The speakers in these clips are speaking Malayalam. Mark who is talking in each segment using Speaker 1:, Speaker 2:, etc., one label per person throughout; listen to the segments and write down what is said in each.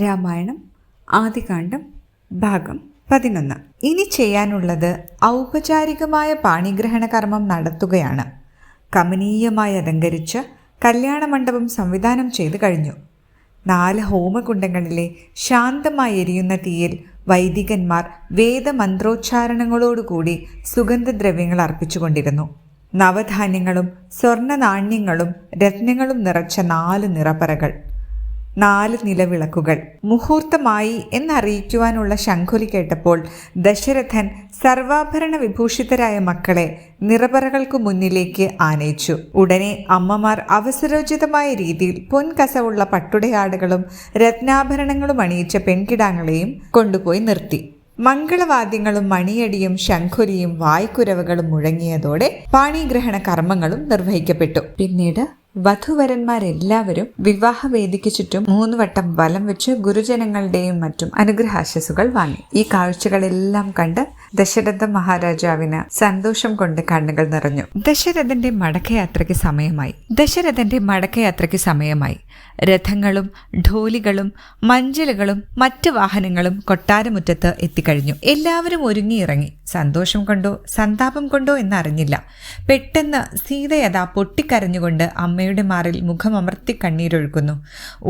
Speaker 1: രാമായണം ആദികാണ്ഡം ഭാഗം 11. ഇനി ചെയ്യാനുള്ളത് ഔപചാരികമായ പാണിഗ്രഹണ കർമ്മം നടത്തുകയാണ്. കമനീയമായി അലങ്കരിച്ച് കല്യാണമണ്ഡപം സംവിധാനം ചെയ്തു കഴിഞ്ഞു. 4 ഹോമകുണ്ടങ്ങളിലെ ശാന്തമായി എരിയുന്ന തീയിൽ വൈദികന്മാർ വേദമന്ത്രോച്ചാരണങ്ങളോടുകൂടി സുഗന്ധദ്രവ്യങ്ങൾ അർപ്പിച്ചുകൊണ്ടിരുന്നു. നവധാന്യങ്ങളും സ്വർണ്ണ നാണ്യങ്ങളും രത്നങ്ങളും നിറച്ച 4 നിറപ്പറകൾ, 4 നിലവിളക്കുകൾ. മുഹൂർത്തമായി എന്നറിയിക്കുവാനുള്ള ശംഖുലി കേട്ടപ്പോൾ ദശരഥൻ സർവാഭരണ വിഭൂഷിതരായ മക്കളെ നിറപറകൾക്കു മുന്നിലേക്ക് ആനയിച്ചു. ഉടനെ അമ്മമാർ അവസരോചിതമായ രീതിയിൽ പൊൻകസവുള്ള പട്ടുടയാടുകളും രത്നാഭരണങ്ങളും അണിയിച്ച പെൺകിടാങ്ങളെയും കൊണ്ടുപോയി നിർത്തി. മംഗളവാദ്യങ്ങളും മണിയടിയും ശംഖുലിയും വായ്ക്കുരവകളും മുഴങ്ങിയതോടെ പാണിഗ്രഹണ കർമ്മങ്ങളും നിർവഹിക്കപ്പെട്ടു. പിന്നീട് വധുവരന്മാരെല്ലാവരും വിവാഹവേദിക്ക് ചുറ്റും 3 വട്ടം വലം വെച്ച് ഗുരുജനങ്ങളുടെയും മറ്റും അനുഗ്രഹാശസ്സുകൾ വാങ്ങി. ഈ കാഴ്ചകളെല്ലാം കണ്ട് ദശരഥ മഹാരാജാവിന് സന്തോഷം കൊണ്ട് കണ്ണുകൾ നിറഞ്ഞു. ദശരഥന്റെ മടക്കയാത്രയ്ക്ക് സമയമായി. രഥങ്ങളും ഢോലികളും മഞ്ചലുകളും മറ്റ് വാഹനങ്ങളും കൊട്ടാരമുറ്റത്ത് എത്തിക്കഴിഞ്ഞു. എല്ലാവരും ഒരുങ്ങിയിറങ്ങി. സന്തോഷം കൊണ്ടോ സന്താപം കൊണ്ടോ എന്നറിഞ്ഞില്ല. പെട്ടെന്ന് സീതയതാ പൊട്ടിക്കരഞ്ഞുകൊണ്ട് അമ്മയുടെ മാറിൽ മുഖമമർത്തി കണ്ണീരൊഴുക്കുന്നു.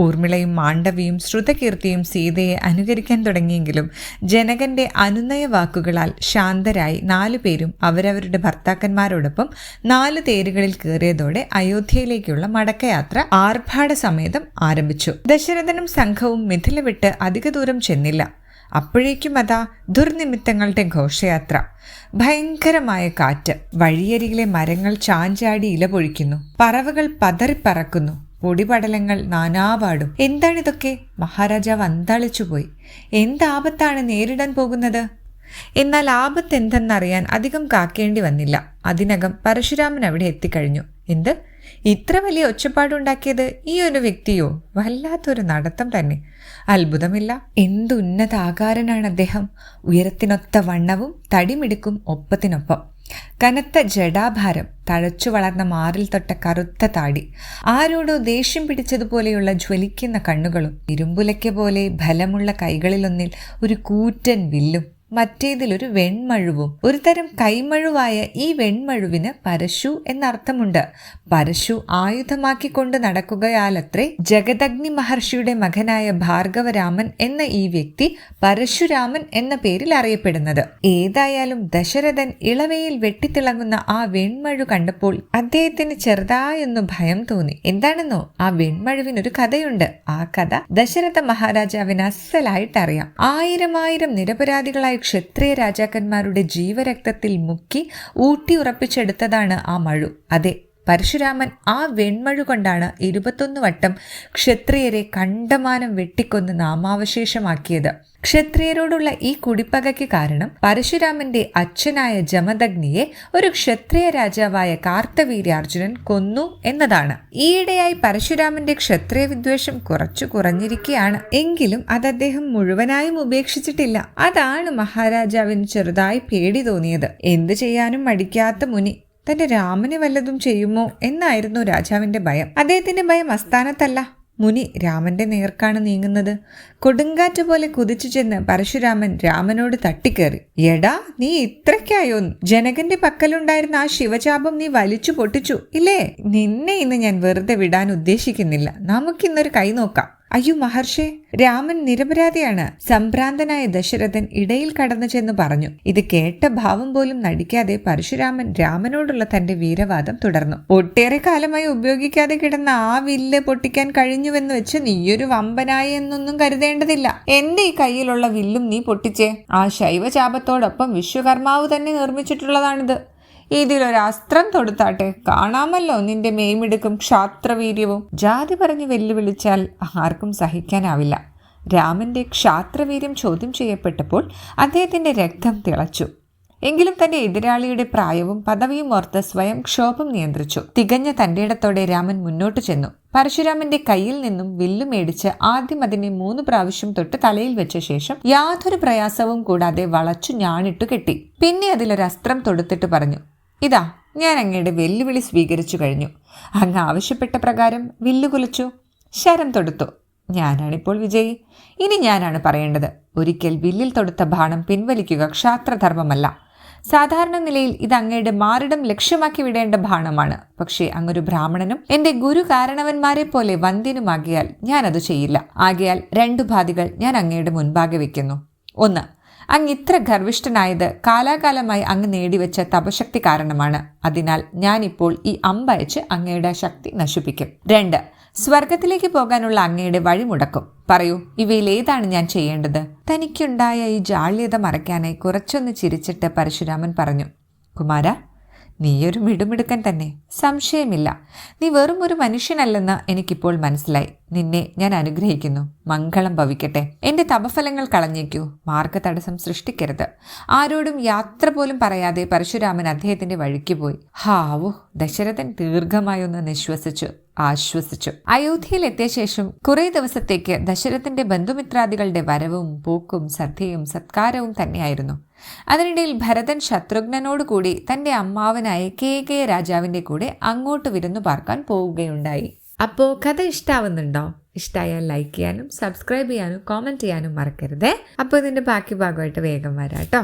Speaker 1: ഊർമിളയും മാണ്ഡവിയും ശ്രുതകീർത്തിയും സീതയെ അനുകരിക്കാൻ തുടങ്ങിയെങ്കിലും ജനകന്റെ അനുനയ വാക്കുകളാൽ ശാന്തരായി 4 പേരും അവരവരുടെ ഭർത്താക്കന്മാരോടൊപ്പം 4 തേരുകളിൽ കയറിയതോടെ അയോധ്യയിലേക്കുള്ള മടക്കയാത്ര ആർഭാട സമേതം ആരംഭിച്ചു. ദശരഥനും സംഘവും മിഥില വിട്ട് അധിക ദൂരം ചെന്നില്ല. അപ്പോഴേക്കും അതാ ദുർനിമിത്തങ്ങളുടെ ഘോഷയാത്ര. ഭയങ്കരമായ കാറ്റ്. വഴിയരികിലെ മരങ്ങൾ ചാഞ്ചാടി ഇല പൊഴിക്കുന്നു. പറവകൾ പതറിപ്പറക്കുന്നു. പൊടിപടലങ്ങൾ നാനാപാടും. എന്താണിതൊക്കെ? മഹാരാജാവ് അന്താളിച്ചുപോയി. എന്താപത്താണ് നേരിടാൻ പോകുന്നത്? എന്നാൽ ആപത്ത് എന്തെന്നറിയാൻ അധികം കാക്കേണ്ടി വന്നില്ല. അതിനകം പരശുരാമൻ അവിടെ എത്തിക്കഴിഞ്ഞു. എന്ത്, ഇത്ര വലിയ ഒച്ചപ്പാടുണ്ടാക്കിയത് ഈ ഒരു വ്യക്തിയോ? വല്ലാത്തൊരു നടത്തം തന്നെ. അത്ഭുതമില്ല. എന്തുന്നതാകാരനാണ് അദ്ദേഹം. ഉയരത്തിനൊത്ത വണ്ണവും തടിമിടുക്കും ഒപ്പത്തിനൊപ്പം. കനത്ത ജടാഭാരം, തഴച്ചു വളർന്ന മാറിൽ തൊട്ട കറുത്ത താടി, ആരോടോ ദേഷ്യം പിടിച്ചതുപോലെയുള്ള ജ്വലിക്കുന്ന കണ്ണുകളും, ഇരുമ്പുലയ്ക്ക പോലെ ബലമുള്ള കൈകളിലൊന്നിൽ ഒരു കൂറ്റൻ വില്ലും മറ്റേതിലൊരു വെൺമഴുവും. ഒരു തരം കൈമഴുവായ ഈ വെൺമഴുവിന് പരശു എന്നർത്ഥമുണ്ട്. പരശു ആയുധമാക്കിക്കൊണ്ട് നടക്കുകയാലത്രേ ജഗദഗ്നി മഹർഷിയുടെ മകനായ ഭാർഗവരാമൻ എന്ന ഈ വ്യക്തി പരശുരാമൻ എന്ന പേരിൽ അറിയപ്പെടുന്നത്. ഏതായാലും ദശരഥൻ ഇളവയിൽ വെട്ടിത്തിളങ്ങുന്ന ആ വെൺമഴു കണ്ടപ്പോൾ അദ്ദേഹത്തിന് ചെറുതായൊന്നു ഭയം തോന്നി. എന്താണെന്നോ, ആ വെൺമഴുവിനൊരു കഥയുണ്ട്. ആ കഥ ദശരഥ മഹാരാജാവിന് അസ്സലായിട്ടറിയാം. 1000 നിരപരാധികളായ ക്ഷത്രിയ രാജാക്കന്മാരുടെ ജീവരക്തത്തിൽ മുക്കി ഊട്ടി ഉറപ്പിച്ചെടുത്തതാണ് ആ മഴു. അതെ, പരശുരാമൻ ആ വെൺമഴു കൊണ്ടാണ് 21 വട്ടം ക്ഷത്രിയരെ കണ്ടമാനം വെട്ടിക്കൊന്ന് നാമാവശേഷമാക്കിയത്. ക്ഷത്രിയരോടുള്ള ഈ കുടിപ്പകയ്ക്ക് കാരണം പരശുരാമന്റെ അച്ഛനായ ജമദഗ്നിയെ ഒരു ക്ഷത്രിയ രാജാവായ കാർത്തവീര്യാർജുനൻ കൊന്നു എന്നതാണ്. ഈയിടെയായി പരശുരാമന്റെ ക്ഷത്രിയ വിദ്വേഷം കുറച്ചു കുറഞ്ഞിരിക്കുകയാണ്. എങ്കിലും അത് അദ്ദേഹം മുഴുവനായും ഉപേക്ഷിച്ചിട്ടില്ല. അതാണ് മഹാരാജാവിന് ചെറുതായി പേടി തോന്നിയത്. എന്തു ചെയ്യാനും മടിക്കാത്ത മുനി തന്റെ രാമനെ വല്ലതും ചെയ്യുമോ എന്നായിരുന്നു രാജാവിന്റെ ഭയം. അദ്ദേഹത്തിന്റെ ഭയം അസ്ഥാനത്തല്ല. മുനി രാമന്റെ നേർക്കാണ് നീങ്ങുന്നത്. കൊടുങ്കാറ്റ് പോലെ കുതിച്ചു ചെന്ന് പരശുരാമൻ രാമനോട് തട്ടിക്കേറി. എടാ, നീ ഇത്രയ്ക്കായോ? ജനകന്റെ പക്കലുണ്ടായിരുന്ന ആ ശിവചാപം നീ വലിച്ചു പൊട്ടിച്ചു ഇല്ലേ? നിന്നെ ഇന്ന് ഞാൻ വെറുതെ വിടാൻ ഉദ്ദേശിക്കുന്നില്ല. നമുക്കിന്നൊരു കൈ നോക്കാം. അയ്യോ മഹർഷേ, രാമൻ നിരപരാധിയാണ്. സംഭ്രാന്തനായ ദശരഥൻ ഇടയിൽ കടന്നു ചെന്ന് പറഞ്ഞു. ഇത് കേട്ട ഭാവം പോലും നടിക്കാതെ പരശുരാമൻ രാമനോടുള്ള തന്റെ വീരവാദം തുടർന്നു. ഒട്ടേറെ കാലമായി ഉപയോഗിക്കാതെ കിടന്ന ആ വില്ല് പൊട്ടിക്കാൻ കഴിഞ്ഞുവെന്ന് വെച്ച് നീയൊരു വമ്പനായി എന്നൊന്നും കരുതേണ്ടതില്ല. എന്റെ ഈ കയ്യിലുള്ള വില്ലും നീ പൊട്ടിച്ചേ. ആ ശൈവചാപത്തോടൊപ്പം വിശ്വകർമാവ് തന്നെ നിർമ്മിച്ചിട്ടുള്ളതാണിത്. ഇതിലൊരസ്ത്രം തൊടുത്താട്ടെ, കാണാമല്ലോ നിന്റെ മേയ്മിടുക്കും ക്ഷാത്രവീര്യവും. ജാതി പറഞ്ഞ് വെല്ലുവിളിച്ചാൽ ആർക്കും സഹിക്കാനാവില്ല. രാമന്റെ ക്ഷാത്രവീര്യം ചോദ്യം ചെയ്യപ്പെട്ടപ്പോൾ അദ്ദേഹത്തിന്റെ രക്തം തിളച്ചു. എങ്കിലും തന്റെ എതിരാളിയുടെ പ്രായവും പദവിയും ഓർത്ത് സ്വയം ക്ഷോഭം നിയന്ത്രിച്ചു. തികഞ്ഞ തന്റെ ഇടത്തോടെ രാമൻ മുന്നോട്ട് ചെന്നു. പരശുരാമന്റെ കയ്യിൽ നിന്നും വില്ലു മേടിച്ച് ആദ്യം അതിനെ 3 പ്രാവശ്യം തൊട്ട് തലയിൽ വെച്ച ശേഷം യാതൊരു പ്രയാസവും കൂടാതെ വളച്ചു ഞാണിട്ടു കെട്ടി. പിന്നെ അതിലൊരസ്ത്രം തൊടുത്തിട്ട് പറഞ്ഞു, ഇതാ, ഞാൻ അങ്ങയുടെ വെല്ലുവിളി സ്വീകരിച്ചു കഴിഞ്ഞു. അങ്ങ് ആവശ്യപ്പെട്ട പ്രകാരം വില്ലു കുലച്ചു, ശരം തൊടുത്തു. ഞാനാണിപ്പോൾ വിജയി. ഇനി ഞാനാണ് പറയേണ്ടത്. ഒരിക്കൽ വില്ലിൽ തൊടുത്ത ബാണം പിൻവലിക്കുക ക്ഷാത്രധർമ്മമല്ല. സാധാരണ നിലയിൽ ഇത് അങ്ങയുടെ മാറിടം ലക്ഷ്യമാക്കി വിടേണ്ട ബാണമാണ്. പക്ഷേ അങ്ങൊരു ബ്രാഹ്മണനും എന്റെ ഗുരു കാരണവന്മാരെ പോലെ വന്ധ്യനുമാകിയാൽ ഞാനത് ചെയ്യില്ല. ആകയാൽ 2 ബാധകൾ ഞാൻ അങ്ങയുടെ മുൻപാകെ വെക്കുന്നു. 1, അങ്ങ് ഇത്ര ഗർവിഷ്ഠനായത് കാലാകാലമായി അങ്ങ് നേടിവെച്ച തപശക്തി കാരണമാണ്. അതിനാൽ ഞാനിപ്പോൾ ഈ അമ്പയച്ച് അങ്ങയുടെ ശക്തി നശിപ്പിക്കും. 2, സ്വർഗത്തിലേക്ക് പോകാനുള്ള അങ്ങയുടെ വഴി മുടക്കും. പറയൂ, ഇവയിൽ ഏതാണ് ഞാൻ ചെയ്യേണ്ടത്? തനിക്കുണ്ടായ ഈ ജാള്യത മറയ്ക്കാനായി കുറച്ചൊന്ന് ചിരിച്ചിട്ട് പരശുരാമൻ പറഞ്ഞു, കുമാര, നീയൊരു മിടുമിടുക്കൻ തന്നെ, സംശയമില്ല. നീ വെറും ഒരു മനുഷ്യനല്ലെന്ന് എനിക്കിപ്പോൾ മനസ്സിലായി. നിന്നെ ഞാൻ അനുഗ്രഹിക്കുന്നു. മംഗളം ഭവിക്കട്ടെ. എന്റെ തപഫലങ്ങൾ കളഞ്ഞേക്കൂ. മാർഗതടസ്സം സൃഷ്ടിക്കരുത്. ആരോടും യാത്ര പോലും പറയാതെ പരശുരാമൻ അദ്ദേഹത്തിന്റെ വഴിക്ക് പോയി. ഹാവു! ദശരഥൻ ദീർഘമായൊന്ന് നിശ്വസിച്ചു, ആശ്വസിച്ചു. അയോധ്യയിൽ എത്തിയ ശേഷം കുറെ ദിവസത്തേക്ക് ദശരഥന്റെ ബന്ധുമിത്രാദികളുടെ വരവും പോക്കും സദ്യയും സത്കാരവും തന്നെയായിരുന്നു. അതിനിടയിൽ ഭരതൻ ശത്രുഘ്നനോടുകൂടി തന്റെ അമ്മാവനായ കേകയ രാജാവിന്റെ കൂടെ അങ്ങോട്ട് വിരുന്നു പാർക്കാൻ പോവുകയുണ്ടായി. അപ്പോൾ കഥ ഇഷ്ടാവുന്നുണ്ടോ? ഇഷ്ടമായാൽ ലൈക്ക് ചെയ്യാനും സബ്സ്ക്രൈബ് ചെയ്യാനും കോമെന്റ് ചെയ്യാനും മറക്കരുതേ. അപ്പോൾ ഇതിന്റെ ബാക്കി ഭാഗമായിട്ട് വേഗം വരാം കേട്ടോ.